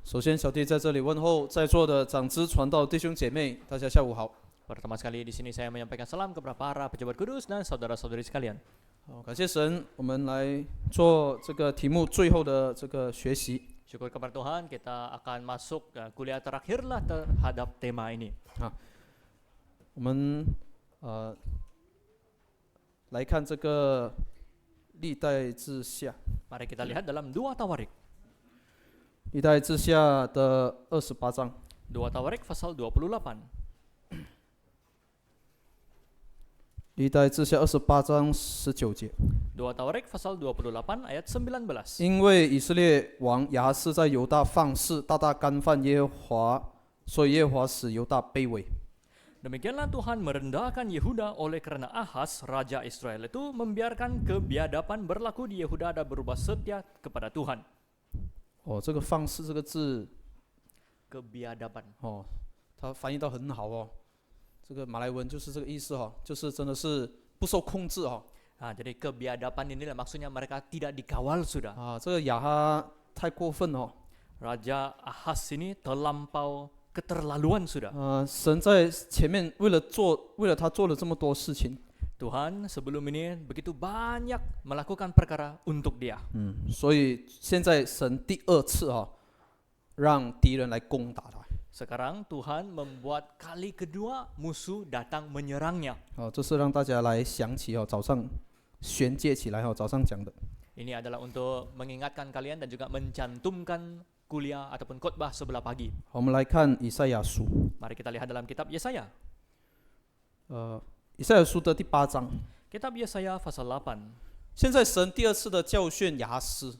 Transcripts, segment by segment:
首先，小弟在这里问候在座的长子传道弟兄姐妹，大家下午好。 Pertama sekali di sini saya menyampaikan salam kepada para pejabat kudus dan saudara-saudari sekalian. 好，感谢神，我们来做这个题目最后的这个学习。 Syukur kepada Tuhan, kita akan masuk kuliah terakhir lah terhadap tema ini. 我们来看这个历代志下， Mari kita lihat dalam 2 Tawarik. 历代志下的28章。 2 Tawarik pasal 28. 历代志下28章19节。 2 Tawarik pasal 28 ayat 19. 因为以色列王亚哈斯在犹大放肆，大大干犯耶和华，所以耶和华使犹大卑微。 Demikianlah Tuhan merendahkan Yehuda oleh karena Ahas, Raja Israel itu membiarkan kebiadaban berlaku di Yehuda dan berubah setia kepada Tuhan. 这个放肆这个字， Kebiadaban. 它翻译到很好哦。这个马来文就是这个意思就是真的是不受控制Jadi kebiadaban inilah maksudnya mereka tidak dikawal sudah. 这个亚哈太过分Raja Ahas ini terlampau keterlaluan sudah. 神在前面为了他做了这么多事情， Tuhan sebelum ini begitu banyak melakukan perkara untuk dia. 所以现在神第二次让敌人来攻打他。 Sekarang Tuhan membuat kali kedua musuh datang menyerangnya. 这是让大家来想起早上宣戒起来早上讲的。 Ini adalah untuk mengingatkan kalian dan juga mencantumkan kuliah ataupun khotbah sebelah pagi. 我们来看以赛亚书， Mari kita lihat dalam kitab Yesaya. 以赛亚书的第8章。 Kitab Yesaya pasal 8. 现在神第二次的教训亚哈斯，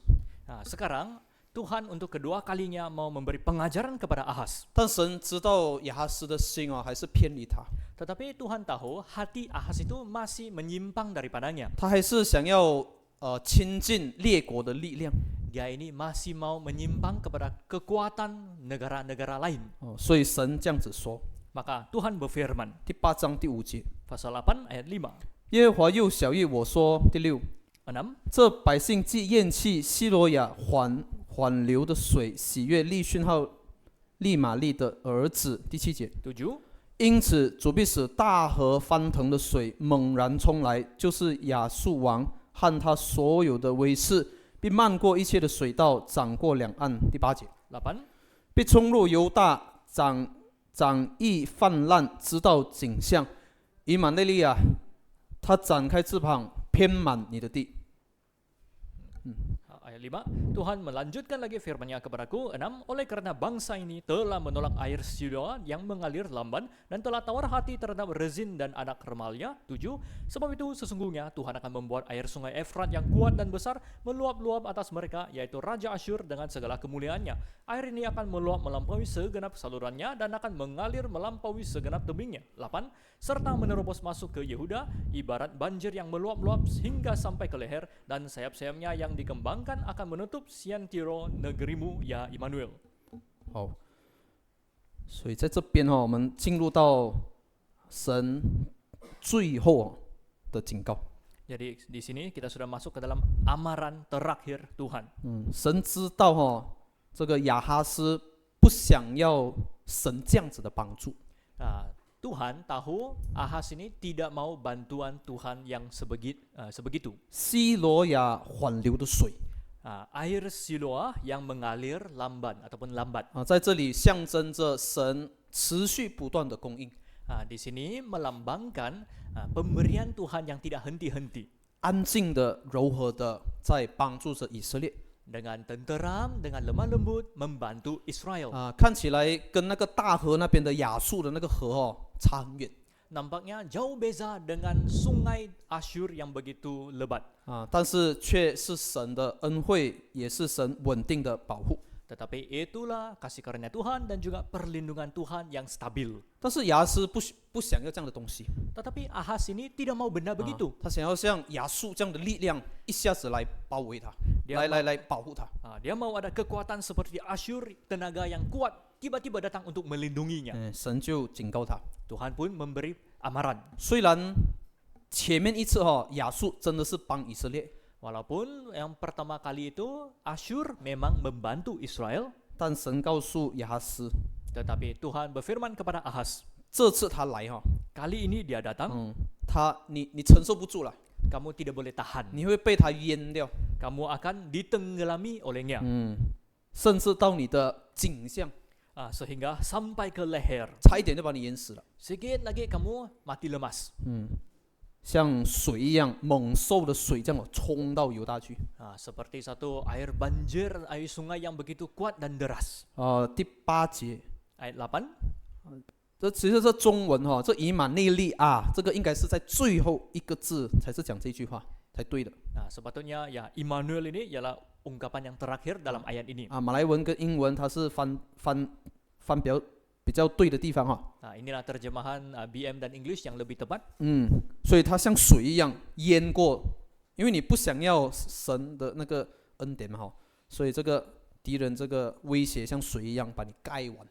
Sekarang Tuhan untuk kedua kalinya mau memberi pengajaran kepada Ahas. 但神知道亚哈斯的心还是偏离他， Tetapi Tuhan tahu hati Ahas itu masih menyimpang daripadanya. 他还是想要亲近列国的力量， Dia ini masih mau menyimpang kepada kekuatan negara-negara lain. 所以神这样子说， Maka Tuhan berfirman, 第8章第5节， pasal 8 ayat 5. 耶和华又晓谕我说，第6， 6. 这百姓既厌弃西罗亚缓流的水，喜悦利逊号利玛利的儿子，第7节， 7. 因此主必使大河翻腾的水猛然冲来，就是亚述王和他所有的威势，必漫过一切的水道，涨过两岸，第8节， 8. 必冲入犹大，长溢泛滥，直到颈项。以马内利亚，他展开翅膀，遍满你的地。 Ayat 5, Tuhan melanjutkan lagi firman-Nya kepadaku. 6, oleh karena bangsa ini telah menolak air Siloa yang mengalir lamban dan telah tawar hati terhadap Rezin dan anak Remalya. 7, sebab itu sesungguhnya Tuhan akan membuat air sungai Efrat yang kuat dan besar meluap-luap atas mereka, yaitu Raja Asyur dengan segala kemuliaannya. Air ini akan meluap melampaui segenap salurannya dan akan mengalir melampaui segenap tebingnya. 8, serta menerobos masuk ke Yehuda, ibarat banjir yang meluap-luap hingga sampai ke leher, dan sayap-sayapnya yang dikembangkan akan menutup Siantiro negerimu ya Immanuel. 好，所以在这边我们进入到神最后的警告。 Jadi di sini kita sudah masuk ke dalam amaran terakhir Tuhan. 神知道这个亚哈斯不想要神这样子的帮助， Tuhan tahu Ahas ini tidak mau bantuan Tuhan yang sebegitu. 西罗亚缓流的水 Air Siloa yang mengalir lamban ataupun lambat. 在这里象征着神持续不断的供应， Di sini melambangkan pemberian Tuhan yang tidak henti-henti. 安静的、柔和的在帮助着以色列。 Dengan tenteram, dengan lemah lembut membantu Israel. 看起来跟那个大河那边的亚述的那个河差很远。 Nampaknya jauh beza dengan sungai Asyur yang begitu lebat. 但是却是神的恩惠，也是神稳定的保护。 Tetapi itulah kasih karunia Tuhan dan juga perlindungan Tuhan yang stabil. 但是亚哈斯不想要这样的东西， Tetapi Ahas ini tidak mau benda begitu. 他想要像亚述这样的力量一下子来包围他，来保护他。 Dia mau ada kekuatan seperti Asyur, tenaga yang kuat tiba-tiba datang untuk melindunginya. 神就警告他， Tuhan pun memberi amaran. 虽然前面一次亚述真的是帮以色列， Walaupun yang pertama kali itu Asyur memang membantu Israel, 但神告诉亚哈斯， Tetapi Tuhan berfirman kepada Ahaz, 这次他来kali ini dia datang, 你承受不住了， kamu tidak boleh tahan. 你会被他淹掉， Kamu akan ditenggelami olehnya. 甚至到你的颈项， Sehingga sampai ke leher. 差一点就把你淹死了。 Sikit lagi kamu mati lemas. 像水一样猛兽的水这样冲到犹大去。 Seperti satu air banjir, air sungai yang begitu kuat dan deras. 第8节， Ayat 8, 这其实这中文这以马内利啊，这个应该是在最后一个字才是讲这句话才对的。 sepatutnya ya Immanuel ini ialah ungkapan yang terakhir dalam ayat ini. 马来文跟英文它是翻比较对的地方Inilah terjemahan BM dan English yang lebih tepat. 所以它像水一样淹过，因为你不想要神的那个恩典嘛所以这个敌人这个威胁像水一样把你盖完。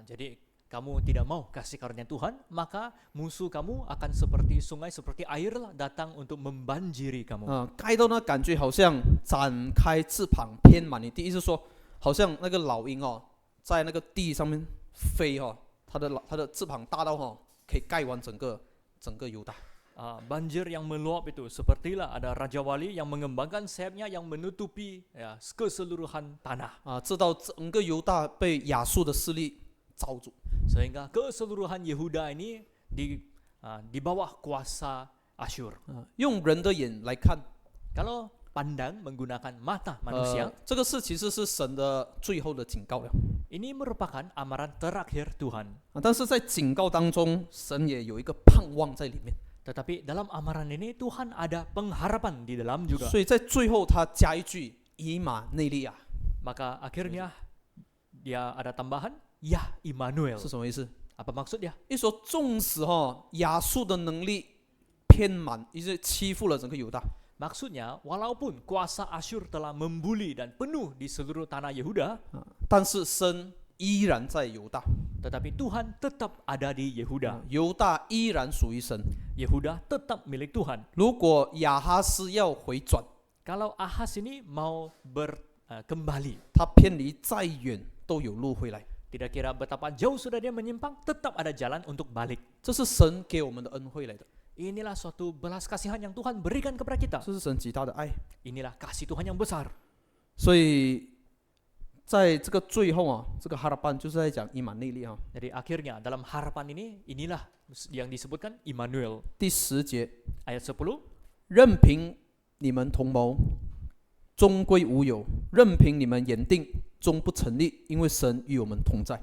Jadi kamu tidak mau kasih karunia Tuhan, maka musuh kamu akan seperti sungai, seperti air lah datang untuk membanjiri kamu. 盖到那感觉好像展开翅膀偏满你地，意思说好像那个老鹰在那个地上面飞它的翅膀大到可以盖完整个犹大。 Banjir yang meluap itu sepertilah ada Raja Wali yang mengembangkan sayapnya yang menutupi keseluruhan tanah. 直到整个犹大被亚述的势力罩住。 Sehingga keseluruhan Yehuda ini di bawah kuasa Asyur. 用人的眼来看， Kalau pandang menggunakan mata manusia, 这个其实是神的最后的警告了。 ini merupakan amaran terakhir Tuhan. 但是在警告当中，神也有一个盼望在里面。 Tetapi dalam amaran ini Tuhan ada pengharapan di dalam juga. 所以在最后他加一句以马内利亚， Maka akhirnya dia ada tambahan, ya Immanuel. 是什么意思？ Apa maksudnya? 一说纵使亚述的能力偏满，一直欺负了整个犹大， Maksudnya, walaupun kuasa Asyur telah membuli dan penuh di seluruh tanah Yehuda, 但是神依然在犹大， tetapi Tuhan tetap ada di Yehuda. 犹大依然属于神。 Yehuda tetap milik Tuhan. 如果亚哈斯要回转， Kalau Ahaz ini mau kembali, 他偏离再远都有路回来。 tidak kira betapa jauh sudah dia menyimpang, tetap ada jalan untuk balik. 这是神给我们的恩惠来的， Inilah suatu belas kasihan yang Tuhan berikan kepada kita. 这是神极大的爱。 Inilah kasih Tuhan yang besar. 所以在这个最后这个哈拉班就是在讲以马内利Jadi akhirnya dalam harapan ini, inilah yang disebutkan Immanuel. 第10节， Ayat 10, 任凭你们同谋，终归无有；任凭你们言定，终不成立，因为神与我们同在。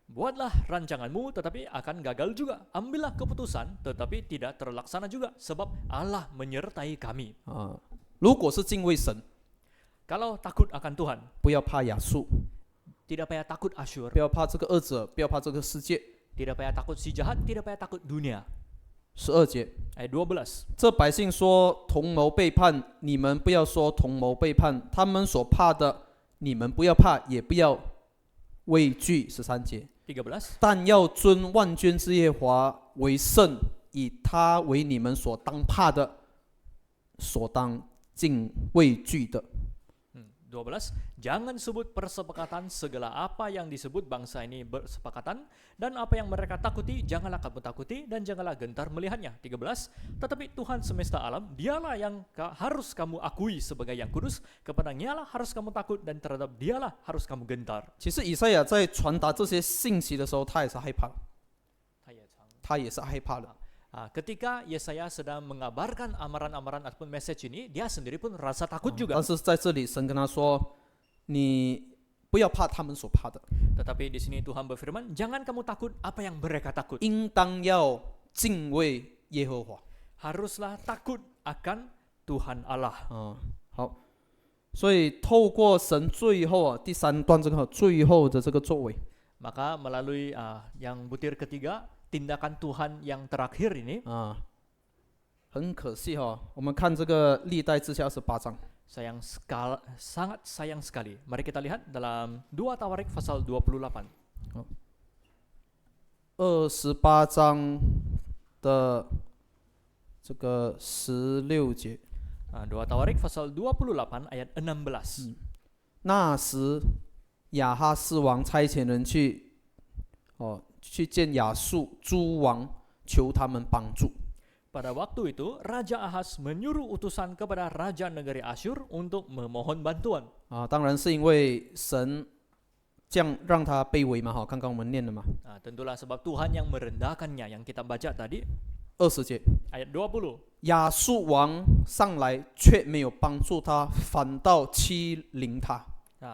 buatlah rancanganmu tetapi akan gagal juga. Ambillah keputusan tetapi tidak terlaksana juga. Sebab Allah menyertai kami. 如果是敬畏神， Kalau takut akan Tuhan, 不要怕亚述， tidak payah takut Asyur, 不要怕这个恶者，不要怕这个世界。 tidak payah takut si jahat, tidak payah takut dunia. 12节， Ayat 12. 这百姓说同谋背叛，你们不要说同谋背叛，他们所怕的，你们不要怕，也不要畏惧。13节， 13. 但要尊万军之耶和华为圣，以他为你们所当怕的，所当敬畏惧的。 12. Jangan sebut persepakatan segala apa yang disebut bangsa ini bersepakatan, dan apa yang mereka takuti janganlah kamu takuti, dan janganlah gentar melihatnya. 13. Tetapi Tuhan semesta alam, dialah yang harus kamu akui sebagai yang kudus, kepadanya lah harus kamu takut, dan terhadap dialah harus kamu gentar. 其实以赛亚在传达这些信息的时候，他也是害怕，他也是害怕的。 Ketika Yesaya sedang mengabarkan amaran-amaran ataupun message ini, dia sendiri pun rasa takut juga. 但是在这里，神跟他说：“你不要怕他们所怕的， Tetapi di sini Tuhan berfirman, jangan kamu takut apa yang mereka takut. 应当要敬畏耶和华。” Haruslah takut akan Tuhan Allah. 好，所以透过神最后第3段这个最后的这个作为， Maka melalui yang butir ketiga, tindakan Tuhan yang terakhir ini, 很可惜我们看这个历代志下28章， sangat sayang sekali. Mari kita lihat dalam 2 Tawarik pasal 28. 28章的这个16节， 2 Tawarik pasal 28 ayat 16. 那时亚哈斯王差遣人去见亚述诸王，求他们帮助。 Pada waktu itu, Raja Ahas menyuruh utusan kepada Raja Negeri Asyur untuk memohon bantuan. 当然是因为神这样让他卑微嘛，刚刚我们念了嘛， Tentulah sebab Tuhan yang merendahkannya yang kita baca tadi, 20节， ayat 20. 亚述王上来却没有帮助他，反倒欺凌他。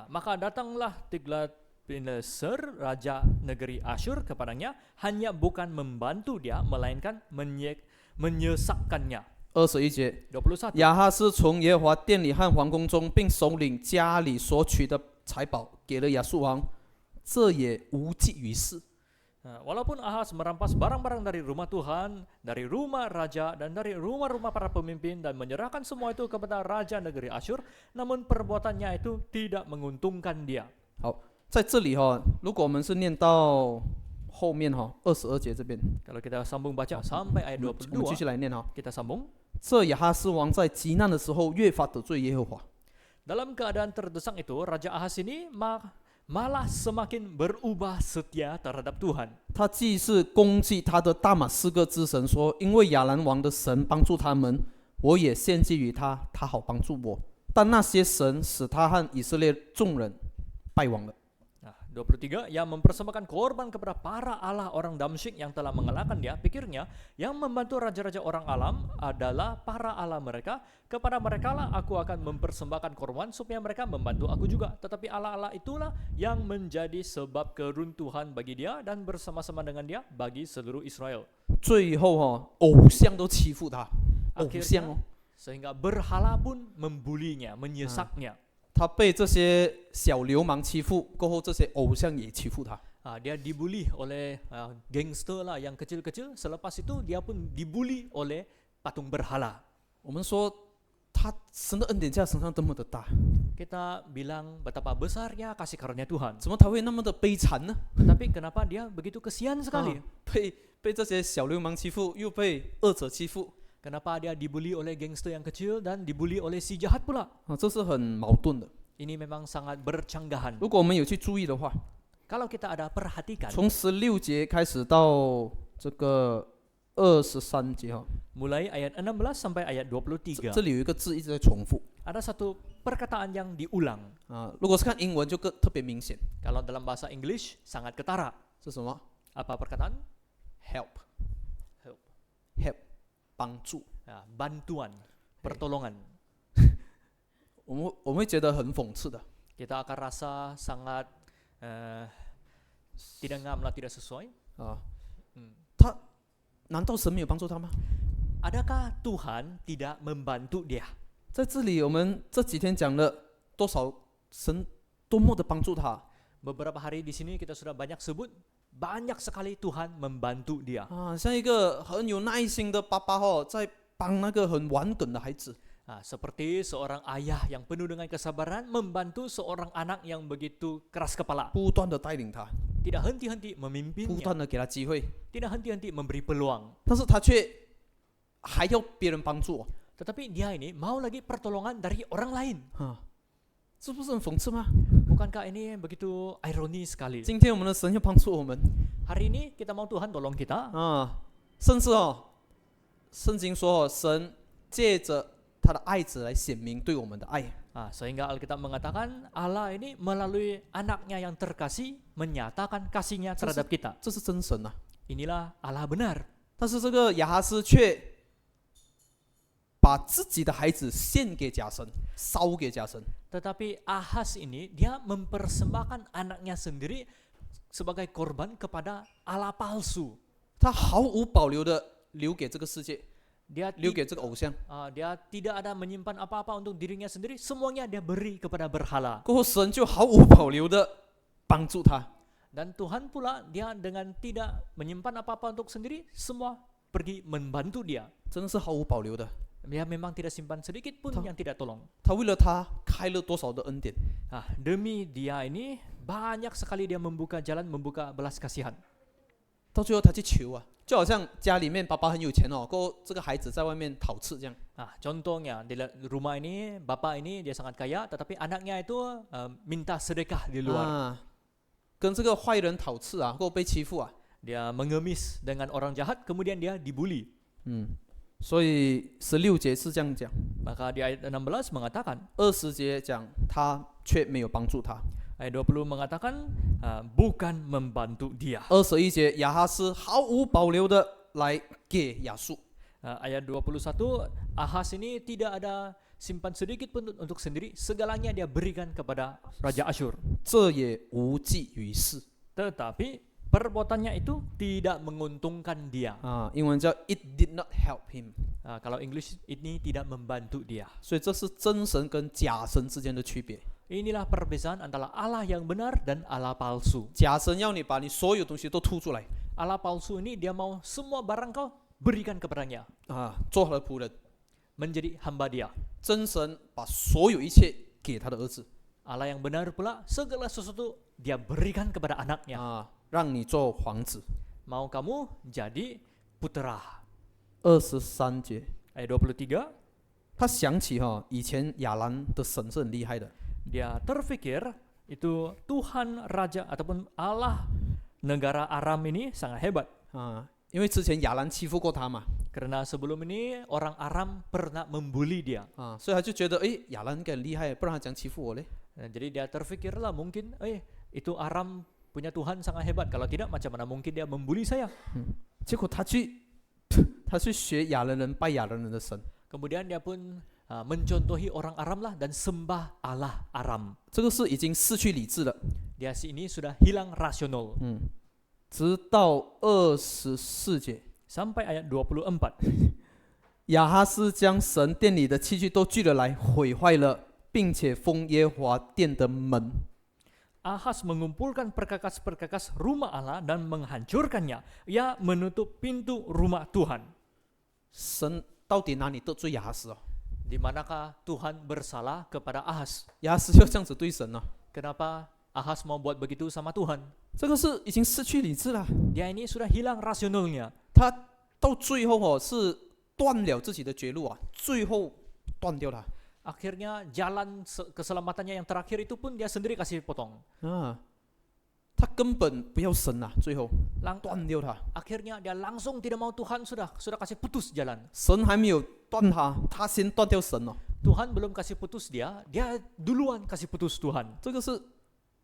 Maka datanglah Tiglat-Pileser, Raja Negeri Asyur kepadanya, hanya bukan membantu dia, melainkan menyesakkannya. 21节， 21. 亚哈斯从耶和华殿里和皇宫中，并首领家里所取的财宝，给了亚述王，这也无济于事。 Walaupun Ahas merampas barang-barang dari rumah Tuhan, dari rumah raja, dan dari rumah-rumah para pemimpin dan menyerahkan semua itu kepada Raja Negeri Asyur, namun perbuatannya itu tidak menguntungkan dia. 好，在这里如果我们是念到后面22节这边， Kalau kita sambung baca sampai ayat 我们继续 22, 来念kita sambung. 这亚哈斯王在极难的时候，越发得罪耶和华。 Dalam keadaan terdesak itu, Raja Ahas ini malah semakin berubah setia terhadap Tuhan. 他既是攻击他的大马士革之神，说因为亚兰王的神帮助他们，我也献祭于他，他好帮助我。但那些神使他和以色列众人败亡了。 23, yang mempersembahkan korban kepada para allah orang Damsyik yang telah mengalahkan dia. Pikirnya, yang membantu raja-raja orang alam adalah para allah mereka. Kepada mereka lah aku akan mempersembahkan korban supaya mereka membantu aku juga. Tetapi allah-allah itulah yang menjadi sebab keruntuhan bagi dia dan bersama-sama dengan dia bagi seluruh Israel. 最后偶像都欺负他，偶像 Sehingga berhala pun membulinya, menyesaknya. 他被这些小流氓欺负，过后这些偶像也欺负他。 Dia dibuli oleh gangster lah yang kecil-kecil. Selepas itu dia pun dibuli oleh patung berhala. 我们说他神的恩典在他身上这么的大， Kita bilang betapa besarnya kasih karunia Tuhan. 怎么他会那么的悲惨呢？ Tetapi kenapa dia begitu kesian sekali? 被这些小流氓欺负，又被恶者欺负， Kenapa dia dibuli oleh gangster yang kecil dan dibuli oleh si jahat pula? 这是很矛盾的。 Ini memang sangat bercanggahan. 如果我们有去注意的话， Kalau kita ada perhatikan, 从16节开始到这个23节mulai ayat 16 sampai ayat 23, 这里有一个字一直在重复 ada satu perkataan yang diulang. 如果是看英文就特别明显， Kalau dalam bahasa English sangat ketara. 是什么 Apa perkataan? ？Help， Help. help，帮助。 Bantuan, pertolongan. 我们会觉得很讽刺的。 Kita akan rasa sangat tidak ngam lah, tidak sesuai. 他难道神没有帮助他吗？ Adakah Tuhan tidak membantu dia? 在这里我们这几天讲了多少神多么的帮助他 Beberapa hari di sini kita sudah banyak sebut, banyak sekali Tuhan membantu dia. 像一个很有耐心的爸爸在帮那个很顽梗的孩子。 Seperti seorang ayah yang penuh dengan kesabaran membantu seorang anak yang begitu keras kepala. 不断的带领他， Tidak henti-henti 不 memimpinnya, 断的给他机会， tidak henti-henti memberi peluang. 但是他却还要别人帮助 Tetapi dia ini mau lagi pertolongan dari orang lain. 这不是很讽刺吗？ Bukankah ini begitu ironi sekali? 今天我们的神要帮助我们 Hari ini kita mau Tuhan tolong kita. 甚至圣经说神借着他的爱子来显明对我们的爱。 Sehingga Alkitab mengatakan Allah ini melalui anaknya yang terkasih menyatakan kasihnya terhadap kita. 这是真神啊！ Inilah Allah benar. 但是这个亚哈斯却把自己的孩子献给假神，烧给假神。 Tetapi Ahas ini dia mempersembahkan anaknya sendiri sebagai korban kepada Allah palsu. 他毫无保留的留给这个世界， Dia 留给这个偶像。 dia tidak ada menyimpan apa-apa untuk dirinya sendiri, semuanya dia beri kepada berhala. 过后神就毫无保留的帮助他。 Dan Tuhan pula dia dengan tidak menyimpan apa-apa untuk sendiri, semua pergi membantu dia. 真的是毫无保留的。 Dia memang tidak simpan sedikit pun yang tidak tolong. 他为了他开了多少的恩典？ Demi dia ini banyak sekali dia membuka jalan, membuka belas kasihan. 到最后他去求啊，就好像家里面爸爸很有钱哦，过后这个孩子在外面讨吃这样。 Contohnya di rumah ini bapak ini dia sangat kaya, tetapi anaknya itu minta sedekah di luar. 跟这个坏人讨吃啊，过后被欺负啊。 Dia mengemis dengan orang jahat, kemudian dia dibully. 所以16节是这样讲， Maka di ayat 16 mengatakan, 20节讲他却没有帮助他， ayat 20 mengatakan bukan membantu dia. 21节亚哈斯毫无保留的来给亚述， Ayat 21, Ahas ini tidak ada simpan sedikit pun untuk sendiri, segalanya dia berikan kepada Raja Asyur. 这也无济于事 Tetapi perbuatannya itu tidak menguntungkan dia. 啊，英文叫 it did not help him， Kalau English ini tidak membantu dia. 所以这是真神跟假神之间的区别。 Inilah perbezaan antara Allah yang benar dan Allah palsu. 假神要你把你所有东西都吐出来 Allah palsu ini dia mau semua barang kau berikan kepadanya, 啊，做他的仆人。 menjadi hamba dia. 真神把所有一切给他的儿子 Allah yang benar pula segala sesuatu dia berikan kepada anaknya. 啊，让你做皇子。 Mau kamu jadi putera. 23节， Ayat 23, 他想起以前亚兰的神是很厉害的， dia terfikir itu Tuhan Raja ataupun Allah negara Aram ini sangat hebat. 因为之前亚兰欺负过他嘛， Karena sebelum ini orang Aram pernah membuli dia. 所以他就觉得亚兰应该很厉害，不然他怎样欺负我嘞？ Jadi dia terfikirlah mungkin itu Aram punya Tuhan sangat hebat. Kalau tidak macam mana mungkin dia membuli saya. 结果他去学亚兰人拜亚兰人的神， Kemudian dia pun mencontohi orang Aram lah dan sembah Allah Aram. 这个是已经失去理智了。 Dia ini sudah hilang rasional. 直到24节， Sampai ayat 24. 亚哈斯将神殿里的器具都聚了来，毁坏了，并且封耶和华殿的门。 Ahas mengumpulkan perkakas-perkakas rumah Allah dan menghancurkannya. Ia menutup pintu rumah Tuhan. 神到底哪里得罪亚哈斯 Di manakah Tuhan bersalah kepada Ahas? 亚哈斯就这样子对神了， Kenapa Ahas mau buat begitu sama Tuhan? 这个是已经失去理智了。 Dia ini sudah hilang rasionalnya. 他到最后是断了自己的绝路啊，最后断掉了 Akhirnya jalan keselamatannya yang terakhir itu pun dia sendiri kasih potong. 他根本不要神了，最后断掉他。 Akhirnya dia langsung tidak mau Tuhan, sudah kasih putus jalan. 神还没有断他，他先断掉神了。 Tuhan belum kasih putus dia duluan kasih putus Tuhan. 这个是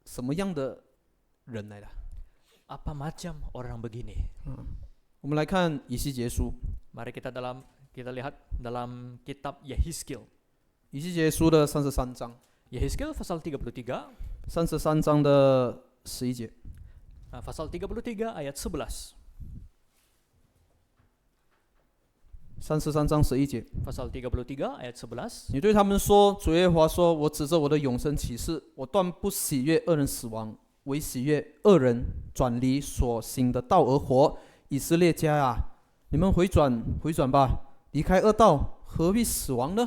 什么样的人来的？ Apa macam orang begini? 我们来看以西结书， Mari kita lihat dalam kitab Yehezkiel. 以西结书的33章，Yehezkiel pasal 33, ，33章的11节。 pasal 33 ayat 11. 33章11节， Pasal 33 ayat 11. 你对他们说：“主耶和华说，我指着我的永生起誓，我断不喜悦恶人死亡，唯喜悦恶人转离所行的道而活。以色列家啊，你们回转吧，离开恶道，何必死亡呢？”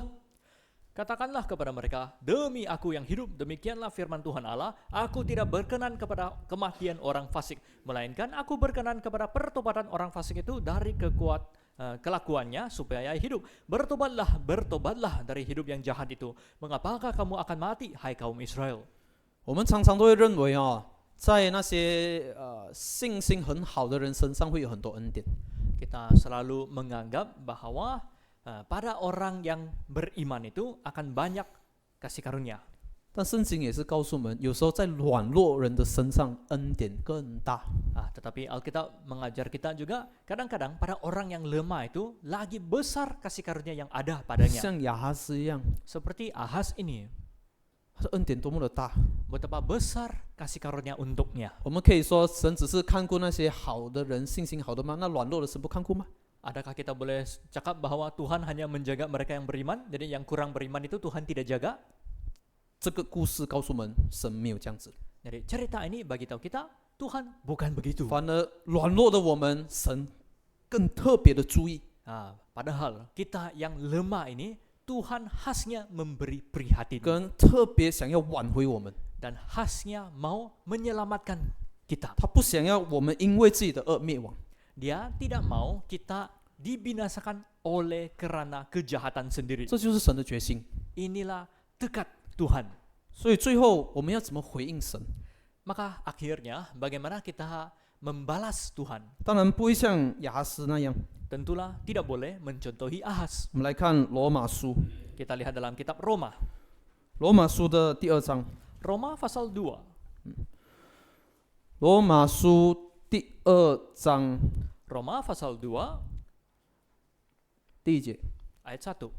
Katakanlah kepada mereka, demi aku yang hidup, demikianlah firman Tuhan Allah, aku tidak berkenan kepada kematian orang fasik, melainkan aku berkenan kepada pertobatan orang fasik itu dari kelakuannya supaya ia hidup. Bertobatlah dari hidup yang jahat itu. Mengapakah kamu akan mati, hai kaum Israel? 我们常常都会认为在那些信心很好的人身上会有很多恩典。 Kita selalu menganggap bahwa pada orang yang beriman itu akan banyak kasih karunia. 但圣经也是告诉我们，有时候在软弱人的身上恩典更大。 Tetapi Alkitab mengajar kita juga kadang-kadang pada orang yang lemah itu lagi besar kasih karunia yang ada padanya. 像亚哈斯一样， Seperti Ahas ini, 他的恩典多么的大。 betapa besar kasih karunia untuknya. 我们可以说，神只是看顾那些好的人，信心好的吗？那软弱的神不看顾吗？ Adakah kita boleh cakap bahwa Tuhan hanya menjaga mereka yang beriman, jadi yang kurang beriman itu Tuhan tidak jaga? 这个故事告诉我们，神没有这样子。 Jadi cerita ini bagi tahu kita, Tuhan bukan begitu. 反而软弱的我们，神更特别的注意。 Padahal kita yang lemah ini, Tuhan khasnya memberi prihatin 跟特别想要挽回我们。 dan khasnya mau menyelamatkan kita. 他不想要我们因为自己的恶灭亡。 Dia tidak mau kita dibinasakan oleh kerana kejahatan sendiri. 这就是神的决心。 Inilah tekad Tuhan. 所以最后我们要怎么回应神？ Maka akhirnya bagaimana kita membalas Tuhan? 当然不会像亚哈斯那样。 Tentulah tidak boleh mencontohi Ahas. 我们来看罗马书， Kita lihat dalam kitab Roma. 罗马书的第2章， Roma pasal 2. 罗马书第2章 Roma pasal 2第1节， ayat 1.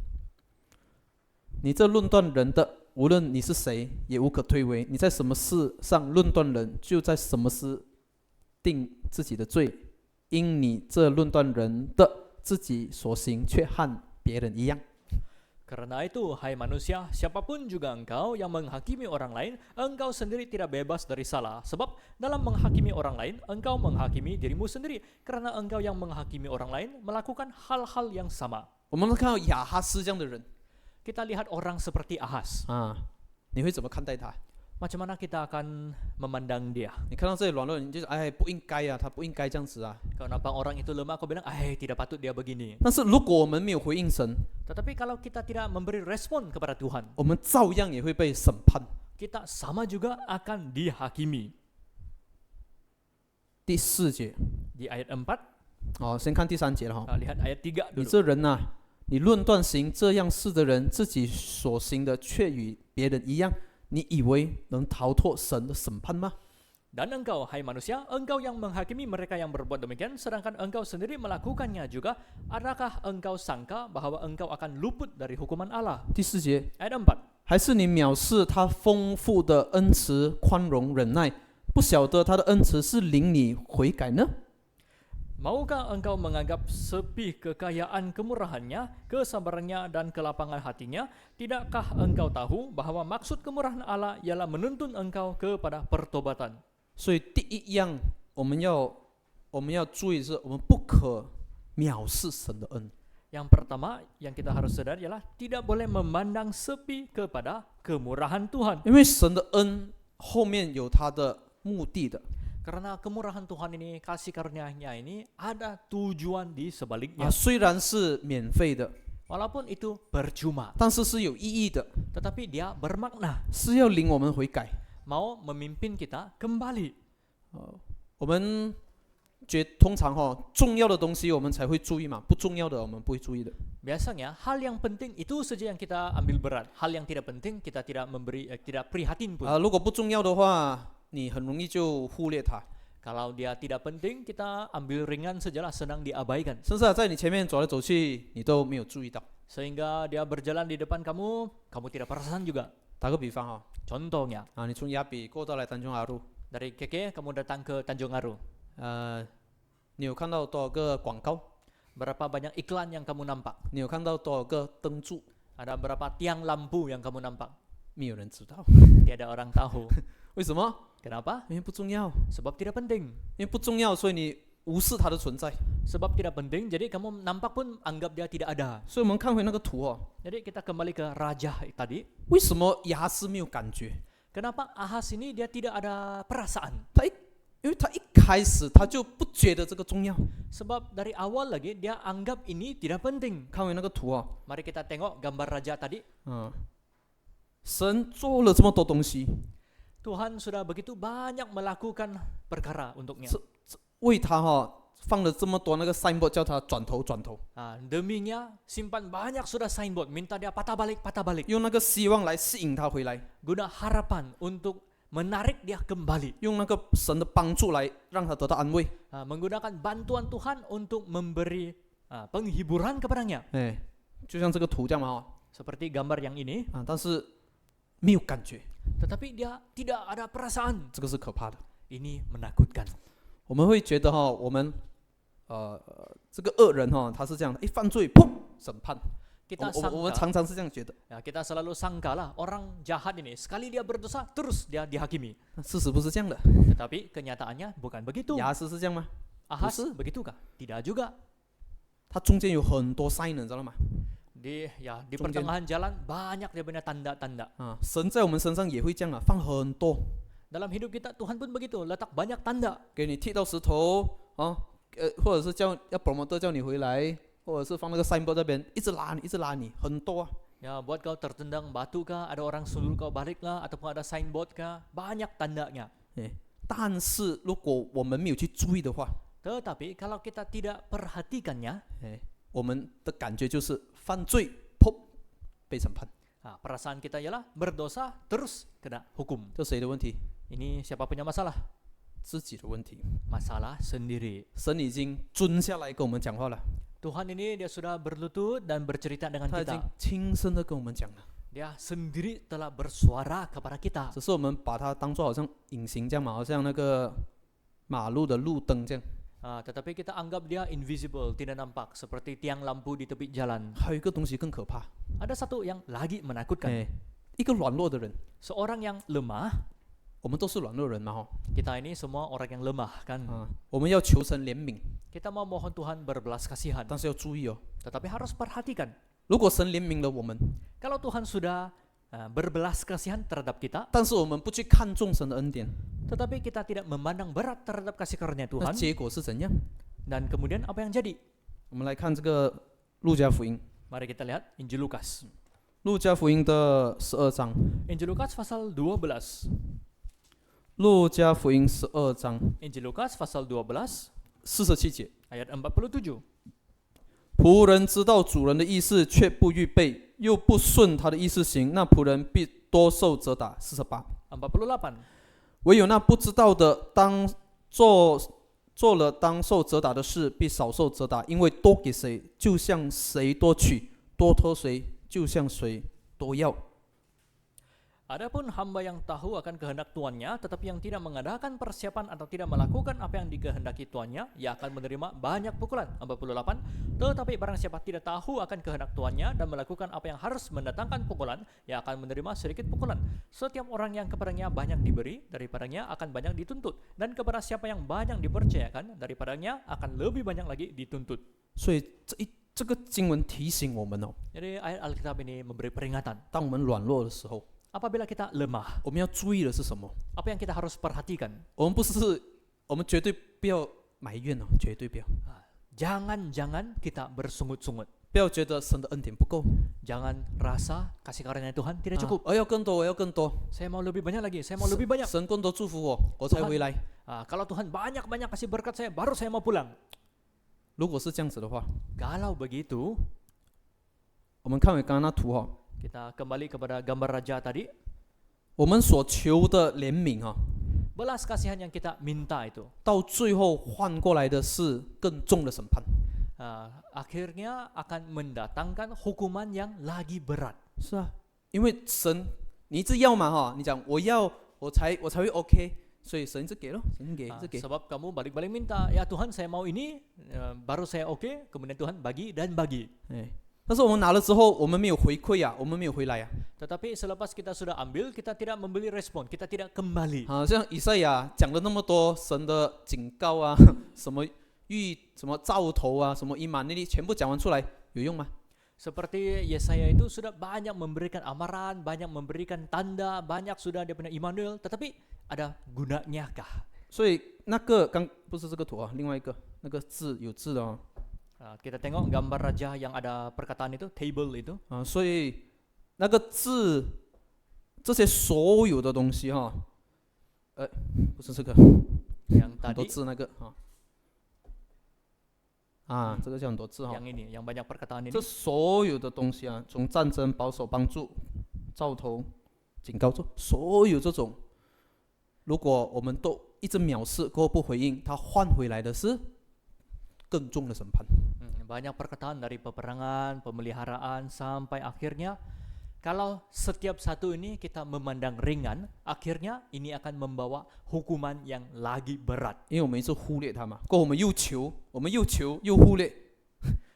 你这论断人的，无论你是谁，也无可推诿。你在什么事上论断人，就在什么事定自己的罪。因你这论断人的，自己所行却和别人一样。 Karena itu, hai manusia, siapapun juga engkau yang menghakimi orang lain, engkau sendiri tidak bebas dari salah. Sebab dalam menghakimi orang lain, engkau menghakimi dirimu sendiri. Karena engkau yang menghakimi orang lain melakukan hal-hal yang sama. 我们看到亚哈斯这样的人 Kita lihat orang seperti Ahas. 啊，你会怎么看待他？ Macam mana kita akan memandang dia? 你看到这里软弱人，你就哎不应该啊，他不应该这样子啊。 Kalau nampak orang itu lemah, kau bilang, tidak patut dia begini. 但是如果我们没有回应神， Tetapi kalau kita tidak memberi respon kepada Tuhan, 我们照样也会被审判。 kita sama juga akan dihakimi. 第4节， Di ayat 4, 哦，先看第3节了哈。 lihat ayat 3你 dulu. 这人呐、你论断行这样事的人，自己所行的却与别人一样，你以为能逃脱神的审判吗？ Dan engkau, hai manusia, engkau yang menghakimi mereka yang berbuat demikian, sedangkan engkau sendiri melakukannya juga, adakah engkau sangka bahwa engkau akan luput dari hukuman Allah? 第4节， Ayat 4. 还是你藐视他丰富的恩慈、宽容、忍耐，不晓得他的恩慈是领你悔改呢？ Maukah engkau menganggap sepi kekayaan kemurahannya, kesabarannya dan kelapangan hatinya? Tidakkah engkau tahu bahwa maksud kemurahan Allah ialah menuntun engkau kepada pertobatan? 所以第一样，我们要注意是，我们不可藐视神的恩。 Yang pertama yang kita harus sadar ialah tidak boleh memandang sepi kepada kemurahan Tuhan. 因为神的恩后面有他的目的的 Karena kemurahan Tuhan ini, kasih karunia-Nya ini ada tujuan di 啊， sebaliknya. 虽然是免费的， Walaupun itu percuma, 但是是有意义的， tetapi dia bermakna, 是要领我们悔改。 mau memimpin kita kembali. 我们通常重要的东西我们才会注意嘛，不重要的我们不会注意的。 Biasanya hal yang penting itu saja yang kita ambil berat. Hal yang tidak penting kita tidak memberi, tidak prihatin pun. 如果不重要的话，你很容易就忽略它。 Kalau dia tidak penting, kita ambil ringan sajalah, senang diabaikan. 甚至在你前面走来走去，你都没有注意到。 Sehingga dia berjalan di depan kamu, kamu tidak perasan juga. 打个比方 Contohnya, 你从雅比过到来丹中阿路， dari KK kamu datang ke Tanjung Aru. 你有看到多少个广告？ Berapa banyak iklan yang kamu nampak? 你有看到多少个灯柱？ Ada berapa tiang lampu yang kamu nampak? 没有人知道。 Tiada orang tahu. 为什么？ Kenapa? 因为不重要， Sebab tidak penting. 因为不重要，所以你无视它的存在。 Sebab tidak penting, jadi kamu nampak pun anggap dia tidak ada. 所以我们看回那个图Jadi kita kembali ke raja tadi. 为什么亚哈斯没有感觉？ Kenapa Ahas ini dia tidak ada perasaan? 因为他一开始他就不觉得这个重要。 Sebab dari awal lagi dia anggap ini tidak penting. 看回那个图 Mari kita tengok gambar raja tadi. 神做了这么多东西， Tuhan sudah begitu banyak melakukan perkara untuknya. 为他放了这么多那个 signboard，叫他转头转头， Deminya simpan banyak sudah signboard, minta dia patah balik, 用那个希望来吸引他回来， guna harapan untuk menarik dia kembali. 用那个神的帮助来让他得到安慰。 Menggunakan bantuan Tuhan untuk memberi penghiburan kepadanya. 就像这个图这样嘛 Seperti gambar yang ini, 但是没有感觉， tetapi dia tidak ada perasaan. 这个是可怕的。 Ini menakutkan. 我们会觉得我们这个恶人他是这样的，一犯罪砰审判。 Kita 我们 sangka, 常常是这样觉得， kita selalu sangka lah orang jahat ini sekali dia berdosa terus dia dihakimi. 事实不是这样的。 Tetapi kenyataannya bukan begitu. 亚哈斯是这样吗？ Ahas 不是。 begitukah? Tidak juga. 他中间有很多 sign， 你知道吗？ Di 中间。 pertengahan jalan banyak dia punya tanda-tanda. 神在我们身上也会这样放很多。Dalam hidup kita Tuhan pun begitu, letak banyak tanda. 给你踢到石头啊，或者是要 promoter 叫你回来，或者是放那个 signboard 那边一直拉你，一直拉你，很多啊。 Ya, buat kau tertendang batu kah, ada orang suruh kau balik lah, ataupun ada signboard kah, banyak tandanya. 但是如果我们没有去注意的话， Tetapi kalau kita tidak perhatikannya, 我们的感觉就是犯罪，砰，被审判。 perasaan kita ialah berdosa terus kena hukum. 这谁的问题？ Ini siapa punya masalah? 自己的问题。 Masalah sendiri. 神已经蹲下来跟我们讲话了， Tuhan ini dia sudah berlutut dan bercerita dengan 他已经 kita. 亲身的跟我们讲了， Dia sendiri telah bersuara kepada kita. 只是我们把它当做好像隐形这样嘛，好像那个马路的路灯这样。 Tetapi kita anggap dia invisible, tidak nampak, seperti tiang lampu di tepi jalan. 还有一个东西更可怕， Ada satu yang lagi menakutkan. 一个软弱的人， Seorang yang lemah, 我们都是软弱人嘛哈， kita ini semua orang yang lemah kan. 我们要求神怜悯， Kita mau mohon Tuhan berbelas kasihan, 但是要注意哦， tetapi harus perhatikan. 如果神怜悯了我们， Kalau Tuhan sudah berbelas kasihan terhadap kita, 但是我们不去看重神的恩典， tetapi kita tidak memandang berat terhadap kasih karunia 那 Tuhan, 结果是怎样？ dan kemudian apa yang jadi? 我们来看这个路加福音， Mari kita lihat Injil Lukas. 路加福音的12章， Injil Lukas pasal 12. 路加福音12章 Injil Lukas pasal 12 47节。 ayat 47. 仆人知道主人的意思，却不预备，又不顺他的意思行，那仆人必多受责打。48。 48. 唯有那不知道的，当做了当受责打的事，必少受责打，因为多给谁，就向谁多取；多托谁，就向谁多要。 Adapun hamba yang tahu akan kehendak tuannya, tetapi yang tidak mengadakan persiapan atau tidak melakukan apa yang dikehendaki tuannya, ia akan menerima banyak pukulan. 48. Tetapi barang siapa tidak tahu akan kehendak tuannya dan melakukan apa yang harus mendatangkan pukulan, ia akan menerima sedikit pukulan. Setiap orang yang kepadanya banyak diberi, daripadanya akan banyak dituntut. Dan kepada siapa yang banyak dipercayakan, daripadanya akan lebih banyak lagi dituntut. 所以这个经文提醒我们哦， Jadi ayat Alkitab ini memberi peringatan. 当我们软弱的时候， Apabila kita lemah, 我们要注意的是什么？ apa yang kita harus perhatikan? 我们绝对不要埋怨哦，绝对不要， Jangan kita bersungut-sungut. 不要觉得神的恩典不够， Jangan rasa kasih karunia Tuhan tidak cukup. 我要更多，我要更多， Saya mau lebih banyak lagi, saya mau lebih banyak. 神更多祝福我，我才回来。 Kalau Tuhan banyak-banyak kasih berkat saya, baru saya mau pulang. 如果是这样子的话， Kalau begitu, 我们看回刚刚那图哈， kita kembali kepada gambar raja tadi. 我们所求的怜悯哈， Belas kasihan yang kita minta itu, 到最后换过来的是更重的审判。 akhirnya akan mendatangkan hukuman yang lagi berat. 是啊，因为神你一直要嘛哈，你讲我要我才会 OK， 所以神一直给咯，神一直给。 Sebab kamu balik-balik minta, ya Tuhan saya mau ini, baru saya oke, kemudian Tuhan bagi dan bagi. 但是我们拿了之后，我们没有回馈呀，我们没有回来呀。 Tetapi selepas kita sudah ambil, kita tidak memberi respon, kita tidak kembali. 好像以赛亚讲了那么多神的警告啊，什么什么兆头啊，什么以马内利，全部讲完出来，有用吗？ Seperti Yesaya itu sudah banyak memberikan amaran, banyak memberikan tanda, banyak sudah dia punya Immanuel, tetapi ada gunanya kah? 所以那个不是这个图啊，另外一个那个字有字的哦。 Kita tengok gambar raja yang ada perkataan itu, table itu. 所以那个字，这些所有的东西哈，不是这个， yang 很多 tadi, 字那个这个叫很多字哈。 yang ini, yang banyak perkataan ini. 这所有的东西啊，从战争、保守、帮助、兆头、警告，所有这种，如果我们都一直藐视，过后不回应，它换回来的是更重的审判。 Banyak perkataan dari peperangan, pemeliharaan, sampai akhirnya kalau setiap satu ini kita memandang ringan, akhirnya ini akan membawa hukuman yang lagi berat. 因为我们一直忽略它嘛，过后我们又求又忽略，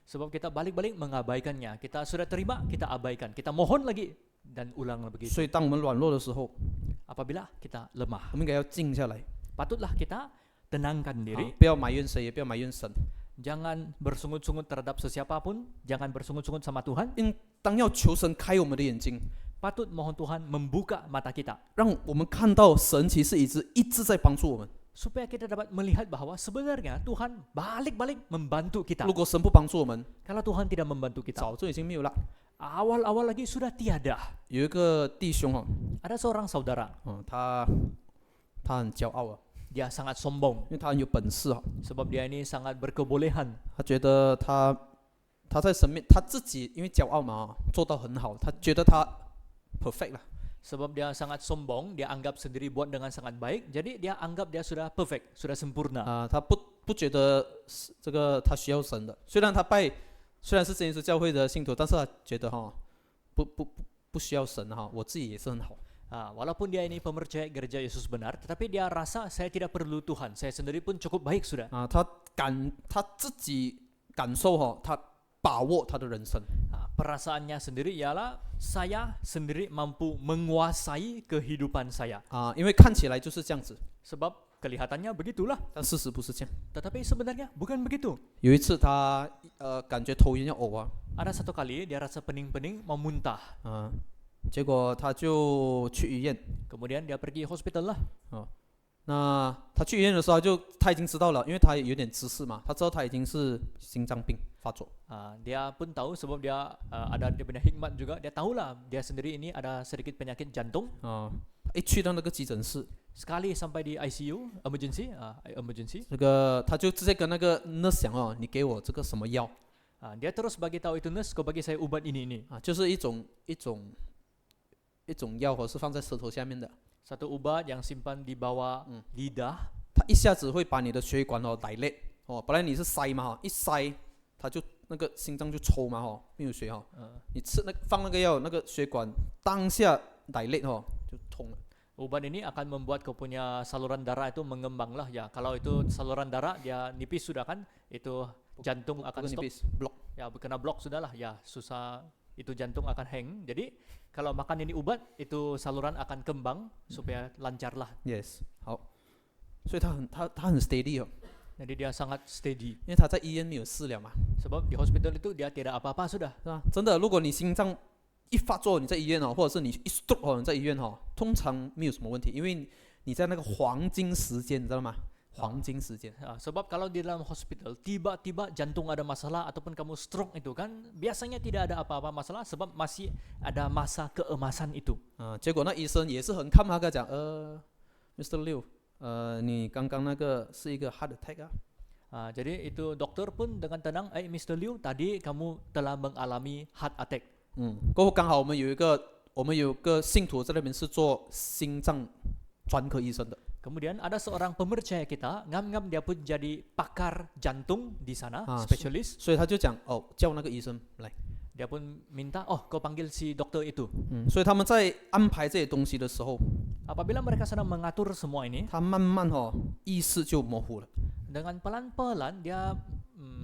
Sebab kita balik-balik mengabaikannya. Kita sudah terima, kita abaikan. Kita mohon lagi dan ulang begitu. 所以当我们软弱的时候， Apabila kita lemah, 我们应该要静下来， patutlah kita tenangkan diri. 不要埋怨谁，也不要埋怨神。 Jangan bersungut-sungut terhadap sesiapapun, jangan bersungut-sungut sama Tuhan. 当要求神开我们的眼睛， patut mohon Tuhan membuka mata kita 让我们看到神其实一直在帮助我们。 supaya kita dapat melihat bahwa sebenarnya Tuhan balik-balik membantu kita. 如果神不帮助我们， Kalau Tuhan tidak membantu kita, 早就已经没有了。 awal-awal lagi sudah tiada. 有一个弟兄哦， Ada seorang saudara, 他很骄傲啊， dia sangat sombong 因为他很有本事啊， sebab dia ini sangat berkebolehan. 他觉得他在神面他自己因为骄傲嘛，做到很好，他觉得他 perfect 了。 Sebab dia sangat sombong, dia anggap sendiri buat dengan sangat baik, jadi dia anggap dia sudah perfect, sudah sempurna. 他不觉得这个他需要神的，虽然是真耶稣教会的信徒，但是他觉得不需要神哈，我自己也是很好。 Walaupun dia ini pemercaya gereja Yesus benar, tetapi dia rasa saya tidak perlu Tuhan, saya sendiri pun cukup baik sudah. 他自己感受他把握他的人生。 Perasaannya sendiri ialah saya sendiri mampu menguasai kehidupan saya. 因为看起来就是这样子， Sebab kelihatannya begitulah, 但事实不是这样。 tetapi sebenarnya bukan begitu. 有一次他感觉头晕要呕啊， Ada satu kali dia rasa pening-pening mau muntah. 结果他就去医院。 Kemudian dia pergi hospital lah. 那他去医院的时候，他已经知道了，因为他有点知识嘛，他知道他已经是心脏病发作。 Dia pun tahu sebab dia ada dia punya hikmat juga. Dia tahulah dia sendiri ini ada sedikit penyakit jantung. 一去到那个急诊室， Sekali sampai di ICU emergency, 这个他就直接跟那个 nurse 讲哦，你给我这个什么药 dia terus bagi tahu itu nurse, kau bagi saya ubat ini. 就是一种药是放在舌头下面的， Satu ubat yang simpan di bawah lidah. 它一下子会把你的血管dilate 本来你是塞嘛一塞它就那个心脏就抽嘛没有血你吃放那个药，那个血管当下dilate 就通了。 Ubat ini akan membuat kau punya saluran darah itu mengembang lah ya. Kalau itu saluran darah dia nipis sudah kan, itu jantung akan stop. nipis, blok. Ya kena blok sudah lah ya, susah itu jantung akan hang. Jadi kalau makan ini ubat itu saluran akan kembang supaya lancar lah. Yes， 好，所以他很 steady Jadi dia sangat steady. 因为他在医院没有事了嘛， Sebab di hospital itu dia tidak apa-apa sudah. 是吧？真的，如果你心脏一发作你在医院或者是你一 stroke 你在医院通常没有什么问题，因为你在那个黄金时间，你知道吗？黄金时间。Sebab kalau di dalam hospital tiba-tiba jantung ada masalah ataupun kamu stroke itu kan biasanya tidak ada apa-apa masalah sebab masih ada masa keemasan itu. 结果那医生也是很看他讲，Mr. Liu，你刚刚那个是一个 heart attack jadi itu dokter pun dengan tenang, Mr. Liu, tadi kamu telah mengalami heart attack. 过后刚好我们有个信徒在那边是做心脏专科医生的。 Kemudian ada seorang pemercaya kita, ngam-ngam dia pun jadi pakar jantung di sana, 啊 spesialis. 所以他就讲叫那个医生来。 Dia pun minta, kau panggil si dokter itu. 所以他们在安排这些东西的时候， Apabila mereka sedang mengatur semua ini, 他慢慢意识就模糊了 dengan pelan-pelan dia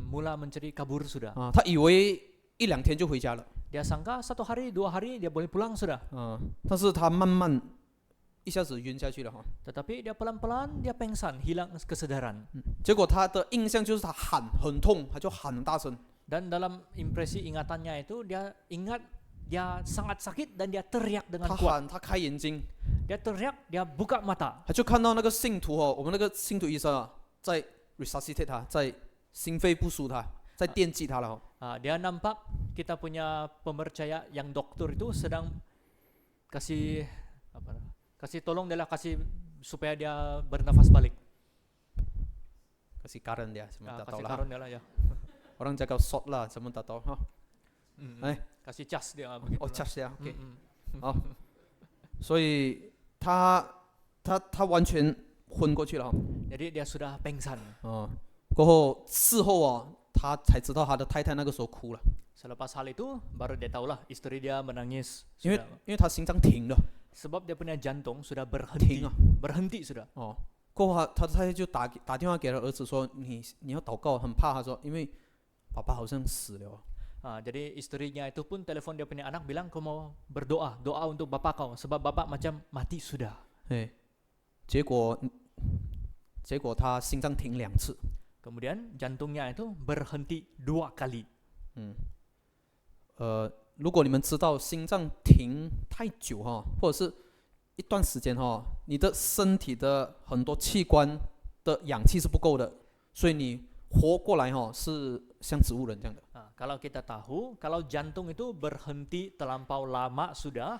mula mencari kabur sudah. 他以为一两天就回家了 Dia sangka 1 hari, 2 hari dia boleh pulang sudah. 但是他慢慢一下子晕下去了 Tetapi dia pelan-pelan dia pengsan, hilang kesadaran. 结果他的印象就是他喊很痛，他就喊很大声 Dan dalam impresi ingatannya itu dia ingat dia sangat sakit dan dia teriak dengan 他 kuat. 喊他开眼睛 Dia teriak, dia buka mata. 他就看到那个信徒我们那个信徒医生在 resuscitate 他，在心肺复苏他，在电击他了 Dia nampak kita punya pemercaya yang dokter itu sedang kasih tolong dia lah, kasih supaya dia bernafas balik. kasih current dia semua tak tahu Kasih lah karunia lah ya. orang jaga shot lah semua tak tahu Kasih cas dia begitu. charge dia OK 好，所以他完全昏过去了 Jadi dia sudah pengsan. 过后事后他才知道他的太太那个时候哭了 Selepas hal itu baru dia tahulah istri dia menangis 因为 sudah. 他心脏停了 Sebab dia punya jantung sudah berhenti. 停啊 Berhenti sudah. 过后他的太太就打电话给了儿子说你要祷告，很怕他说因为爸爸好像死了 Jadi istrinya itu pun telepon dia punya anak bilang kau mau berdoa, doa untuk bapak kau sebab bapak macam mati sudah. 结果他心脏停2次 Kemudian jantungnya itu berhenti 2 kali. 如果你们知道心脏停太久哈，或者是一段时间哈，你的身体的很多器官的氧气是不够的，所以你活过来哈是像植物人这样的。Kalau kita tahu, kalau jantung itu berhenti terlampau lama sudah,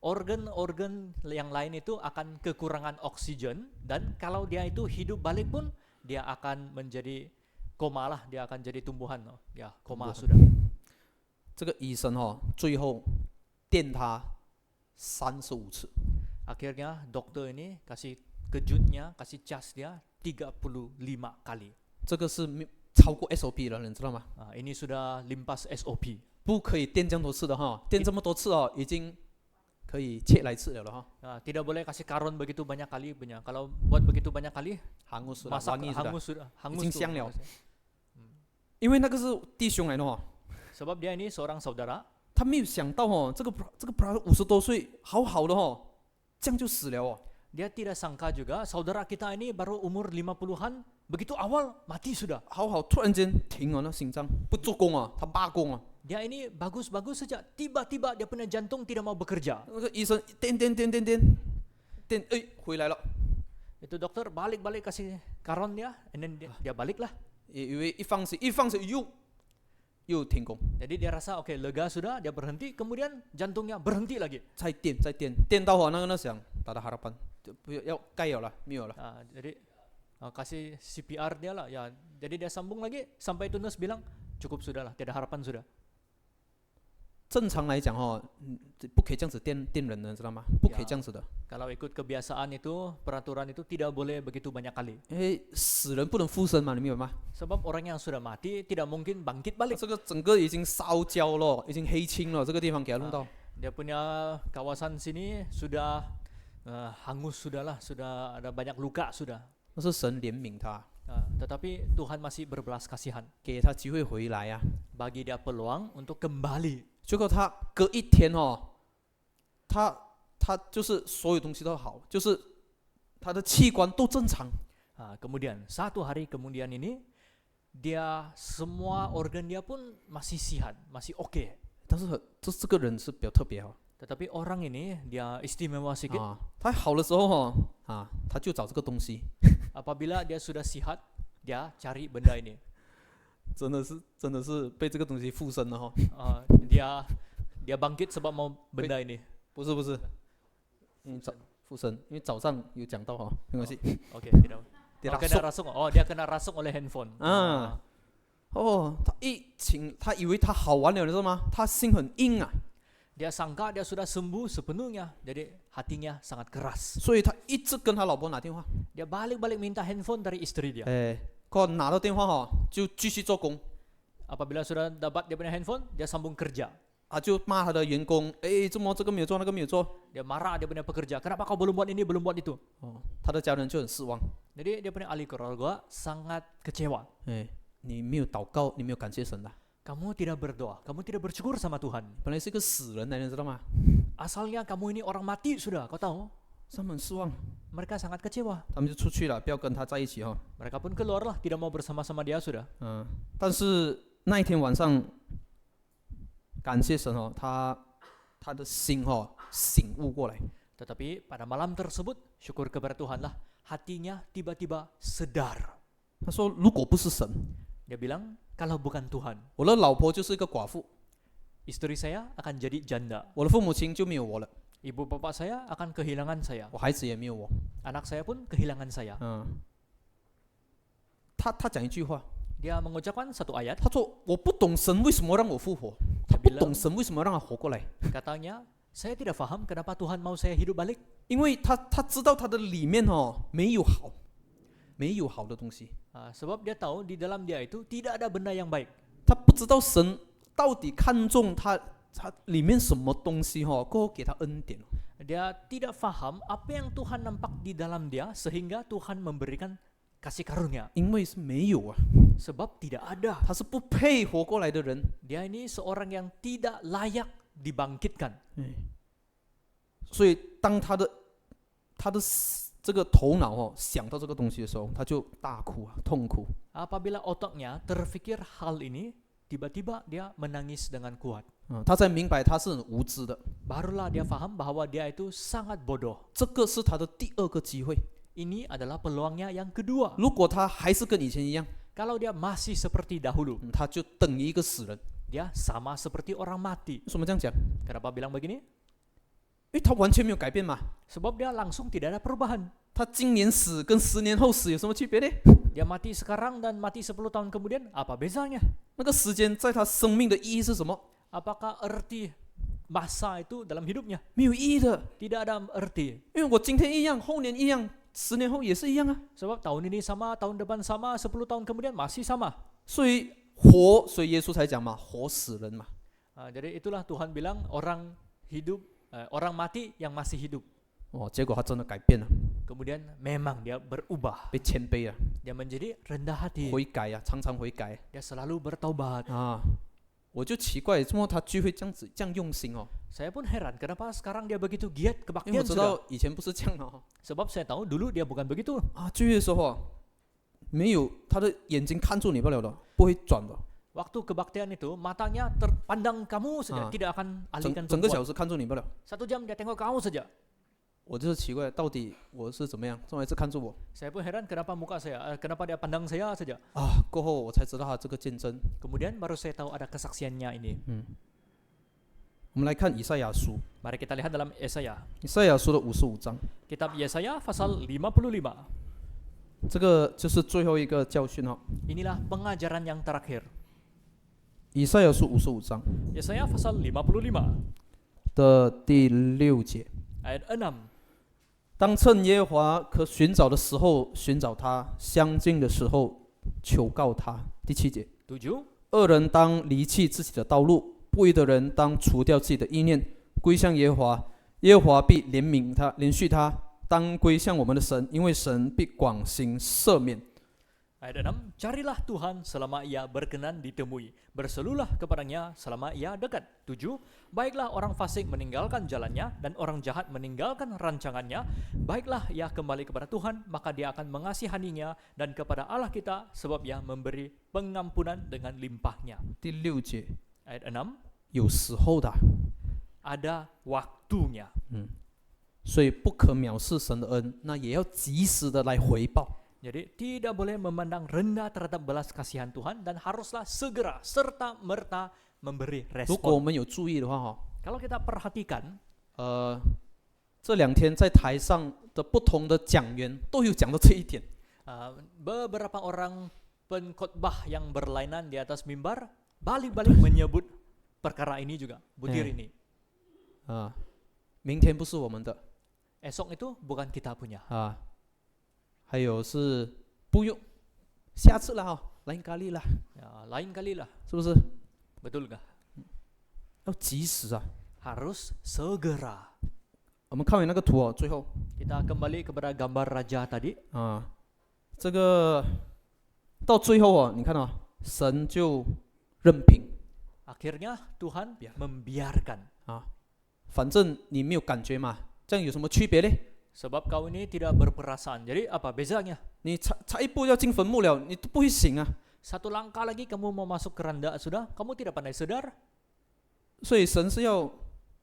organ-organ yang lain itu akan kekurangan oksigen, dan kalau dia itu hidup balik pun dia akan menjadi koma lah, dia akan jadi tumbuhan, ya koma sudah. 这个医生哈，最后电他35次。 Akhirnya dokter ini kasih kejutnya, kasih cas dia 35 kali. 这个是超过 SOP 了，你知道吗？ Ini sudah limpas SOP. 不可以电这么多次的哈，电这么多次哦，已经可以切来吃了哈。Tidak boleh kasih karon begitu banyak kali punya. Kalau buat begitu banyak kali, hangus masak hangus sudah, hangus 已经 tuh 香了。 masaknya. 因为那个是弟兄来的哈， Sebab dia ini seorang saudara, 他没有想到哦，这个 brother 50多岁，好好的哦，这样就死了哦。 dia tidak sangka juga saudara kita ini baru umur 50-an, begitu awal mati sudah. 好好，突然间停了，那心脏不做工啊，他罢工啊。 Dia ini bagus-bagus saja, tiba-tiba dia punya jantung tidak mau bekerja. 那个医生电，哎，回来了。 Itu dokter balik-balik kasih karon dia, and then dia balik lah. 以为一放水又停工， Jadi dia rasa oke, lega sudah, dia berhenti, kemudian jantungnya berhenti lagi. 再电到哦，那个想打到harapan，就不要盖了啦，没有了。 Jadi kasih CPR dia lah, ya. Jadi dia sambung lagi sampai itu nurse bilang cukup sudah lah, tidak harapan sudah. 正常来讲哦，不可以这样子电人的，知道吗？不可以这样子的， Kalau ikut kebiasaan itu, peraturan itu tidak boleh begitu banyak kali. 因为死人不能复生嘛，你明白吗？ Sebab orang yang sudah mati tidak mungkin bangkit balik. 这个整个已经烧焦了，已经黑青了，这个地方给他弄到。 Dia punya kawasan sini sudah hangus sudah lah, sudah ada banyak luka sudah. 那是神怜悯他， Tetapi Tuhan masih berbelas kasihan, 给他机会回来呀、啊。 bagi dia peluang untuk kembali. 结果他隔一天哦，他就是所有东西都好，就是他的器官都正常。 Kemudian satu hari kemudian ini dia semua organ dia pun masih sehat, masih oke. 但是这个人是比较特别哦。 Tetapi orang ini dia istimewa sedikit. 他好的时候哦，他就找这个东西。 Apabila dia sudah sehat, dia cari benda ini. 真的是被这个东西附身了哈、哦。Dia bangkit sebab mau benda ini. 不是，附身，因为早上有讲到哈、哦，没关系。Oke, tidak. Kena rasuk. Dia kena rasuk oleh handphone. 他以为他好完了，你知道吗？他心很硬啊。 Dia sangka dia sudah sembuh sepenuhnya, jadi hatinya sangat keras. 所以他一直跟他老婆打电话。 Dia balik-balik minta handphone dari istri dia. kalau拿到电话哈，就继续做工。 Apabila sudah dapat dia punya handphone, dia sambung kerja. 就骂他的员工，怎么这个没有做，那个没有做。 Dia marah dia punya pekerja. Kenapa kau belum buat ini, belum buat itu? 他的家人就很失望。 Jadi dia punya ahli keluarga sangat kecewa. 你没有祷告，你没有感谢神的。 Kamu tidak berdoa, kamu tidak bersyukur sama Tuhan. 本来是个死人来的，知道吗？ Asalnya kamu ini orang mati sudah, kau tahu? 他们很失望， Mereka sangat kecewa. 他们就出去了，不要跟他在一起哈、哦。 Mereka pun keluar lah, tidak mau bersama-sama dia sudah. 但是那一天晚上，感谢神哦，他的心哦醒悟过来。 Tetapi pada malam tersebut, syukur kepada Tuhan lah, hatinya tiba-tiba sedar. 他说：“如果不是神， Dia bilang, kalau bukan Tuhan, 我的老婆就是一个寡妇， istri saya akan jadi janda. 我的父母亲就没有我了， Ibu bapak saya akan kehilangan saya. 我孩子也没有我。 Anak saya pun kehilangan saya. 他讲一句话， Dia mengucapkan satu ayat, 他说：我不懂神为什么让我复活，他不懂神为什么让他活过来， katanya, saya tidak faham kenapa Tuhan mau saya hidup balik. 因为他知道他的里面哦没有好的东西， Sebab dia tahu di dalam dia itu tidak ada benda yang baik. 他不知道神到底看重他里面什么东西哈，过后给他恩典。 Dia tidak faham apa yang Tuhan nampak di dalam dia sehingga Tuhan memberikan kasih karunia. 因为是没有啊， Sebab tidak ada. 他是不配活过来的人。 Dia ini seorang yang tidak layak dibangkitkan. 所以当他的这个头脑哦想到这个东西的时候，他就大哭啊，痛哭。 Apabila otaknya terfikir hal ini, tiba-tiba dia menangis dengan kuat. 他才明白他是很无知的。 barulah dia faham bahwa dia itu sangat bodoh. 这个是他的第二个机会。 Ini adalah peluangnya yang kedua. 如果他还是跟以前一样， Kalau dia masih seperti dahulu, 他就等于一个死人。 dia sama seperti orang mati. 为什么这样讲？ Kenapa bilang begini? 因为他完全没有改变嘛。 Sebab dia langsung tidak ada perubahan. 他今年死跟10年后死有什么区别呢？ Dia mati sekarang dan mati 10 tahun kemudian, apa bezanya? 那个时间在他生命的意义是什么？ Apakah arti masa itu dalam hidupnya? 没有意义的， Tidak ada arti. 因为我今天一样，后年一样，10年后也是一样啊。 Sebab tahun ini sama, tahun depan sama, 10 tahun kemudian masih sama. 所以活，所以耶稣才讲嘛，活死人嘛。 Jadi itulah Tuhan bilang orang hidup, orang mati yang masih hidup. 哦，结果他真的改变了， Kemudian memang dia berubah. 被谦卑了， Dia menjadi rendah hati. 悔改啊，常常悔改 Dia selalu bertaubat. 啊。我就奇怪，怎么他聚会这样子这样用心哦？ Saya pun heran kenapa sekarang dia begitu giat 因为我 kebaktian 知 sudah. 道以前不是这样的哦。 Sebab saya tahu dulu dia bukan begitu. 啊，聚会的时候啊，没有他的眼睛看住你不了的，不会转的， Waktu kebaktian itu matanya terpandang kamu saja, tidak akan alihkan 整个 perempuan. 小时看住你不了。 1 jam dia tengok kamu saja. 我就是奇怪，到底我是怎么样，总还是看住我 Saya pun heran kenapa muka saya, kenapa dia pandang saya saja. 啊？过后我才知道他这个见证。 Kemudian baru saya tahu ada kesaksiannya ini. 我们来看以赛亚书， Mari kita lihat dalam Yesaya. 以赛亚书的55章， Kitab Yesaya pasal 55. 这个就是最后一个教训哦。 Inilah pengajaran yang terakhir. 以赛亚书55章 Yesaya pasal 55的第6节， ayat 6. 当趁耶和华可寻找的时候寻找他，相近的时候求告他。第7节， 7. 恶人当离弃自己的道路，不义的人当除掉自己的意念，归向耶和华，耶和华必怜悯他，连续他。当归向我们的神，因为神必广行赦免。 Ayat 6. Carilah Tuhan selama ia berkenan ditemui. Berselulah kepadanya selama ia dekat. 7. Baiklah orang fasik meninggalkan jalannya dan orang jahat meninggalkan rancangannya. Baiklah ia kembali kepada Tuhan, maka dia akan mengasihaninya, dan kepada Allah kita, sebab ia memberi pengampunan dengan limpahnya. 第6节， Ayat 6. 有时候的， Ada waktunya. 所以不可藐视神的恩，那也要及时的来回报。 Jadi tidak boleh memandang rendah terhadap belas kasihan Tuhan, dan haruslah segera serta merta memberi 如果我 respon. 们有注意的话， Kalau kita perhatikan, 这2天在台上的不同的讲员都有讲到这一点。 beberapa orang pengkhotbah yang berlainan di atas mimbar balik-balik menyebut perkara ini juga, butir ini. 明天不是我们的 Esok itu bukan kita punya. 啊，还有是不用，下次了哈，lain kali lah， Ya, lain kali lah, 是不是？ betul gak? 要及时啊！ Harus segera. 我们看完那个图哦，最后 Kita kembali kepada gambar raja tadi. 这个到最后哦，你看哦，神就任凭 Akhirnya Tuhan membiarkan. 反正你没有感觉嘛，这样有什么区别呢？ Sebab kau ini tidak berperasaan. Jadi apa bezanya? 你差一步要进坟墓了，你都不会醒啊！ Satu langkah lagi kamu mau masuk ke randa sudah, kamu tidak pandai sedar. 所以神是要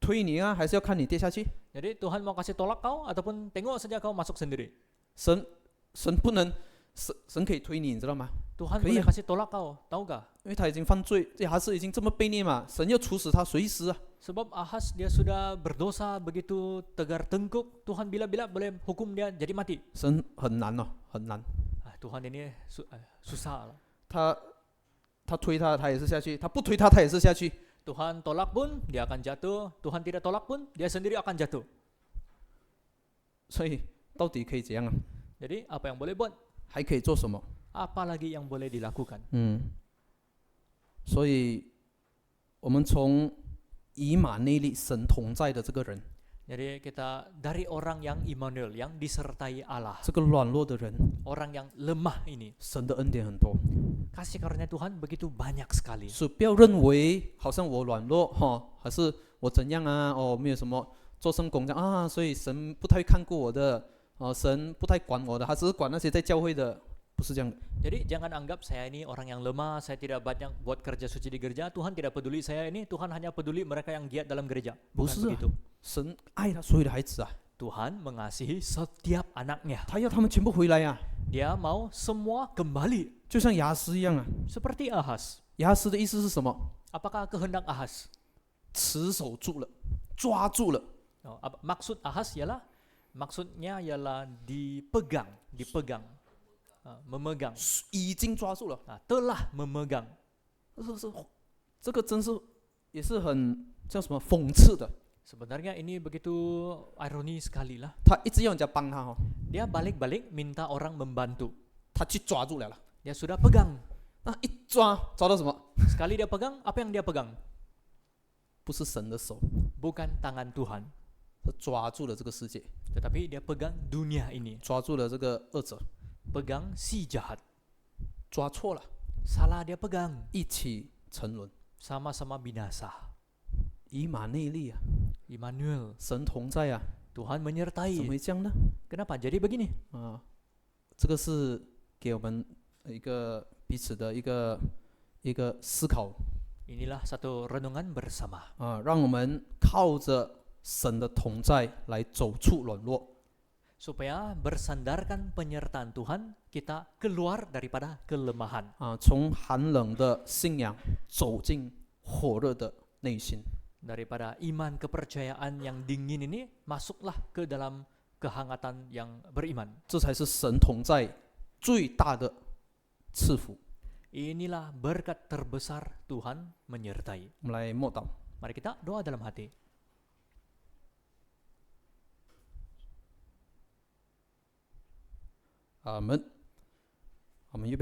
推你啊，还是要看你跌下去？ Jadi Tuhan mau kasih tolak kau ataupun tengok saja kau masuk sendiri. 神不能，神可以推你，你知道吗？ Tuhan 可以 boleh 啊， kasih tolak kau, tahu gak? 因为他已经犯罪，这还是已经这么卑劣嘛，神要处死他随时啊。 Sebab Ahas dia sudah berdosa begitu tegar tengkuk, Tuhan bila-bila boleh hukum dia jadi mati. 神很难哦，很难。 Tuhan ini susah lah. 他推他，他也是下去；他不推他，他也是下去。 Tuhan tolak pun dia akan jatuh, Tuhan tidak tolak pun dia sendiri akan jatuh. 所以到底可以怎样啊？ Jadi apa yang boleh buat? 还可以做什么？ Apa lagi yang boleh dilakukan? 所以我们从以马内利神同在的这个人， Jadi kita dari orang yang Immanuel, yang disertai Allah, 这个软弱的人， orang yang lemah ini, 神的恩典很多， kasih karunia Tuhan begitu banyak sekali. 所以不要认为好像我软弱还是我怎样啊？没有什么做圣工这样啊，所以神不太看顾我的，神不太管我的，他只是管那些在教会的。不是这样的。 Jadi jangan anggap saya ini orang yang lemah, saya tidak banyak buat kerja suci di gereja, Tuhan tidak peduli saya ini, Tuhan hanya peduli mereka yang giat dalam gereja. Bukan 不是啊 begitu. 神爱他所有的孩子啊， Tuhan mengasihi setiap anaknya. 他要他们全部回来呀、 Dia mau semua kembali 就像雅斯一样啊。 seperti Ahas. 雅斯的意思是什么？ Apakah kehendak Ahas? 持守住了，抓住了。 Maksud Ahas maksudnya ialah dipegang, memegang, 已经抓住了。 telah memegang. 这个真是也是很叫什么讽刺的。 Sebenarnya ini begitu ironi sekali lah. 他一直要人家帮他哦， Dia balik-balik minta orang membantu. 他去抓住了啦。 Dia sudah pegang. 那一抓到什么？ Sekali dia pegang, apa yang dia pegang? 不是神的手， Bukan tangan Tuhan, 他抓住了这个世界， tetapi dia pegang dunia ini. 抓住了这个恶者， Pegang si jahat. 抓错了， Salah dia pegang. 一起沉沦。 Sama-sama binasa. 以马内利啊， Immanuel, 神同在啊， Tuhan 怎么 menyertai. 会这样呢？ Kenapa jadi begini? 啊，这个是给我们一个彼此的一个思考 Inilah satu renungan bersama. 啊，让我们靠着神的同在来走出软弱。 Supaya bersandarkan penyertaan Tuhan, kita keluar daripada kelemahan. 啊，从寒冷的信仰走进火热的内心。 Daripada iman kepercayaan yang dingin ini, masuklah ke dalam kehangatan yang beriman. 这才是神同在最大的赐福。 Inilah berkat terbesar Tuhan menyertai. 我们来默祷。 Mari kita doa dalam hati. 阿门。我们预备。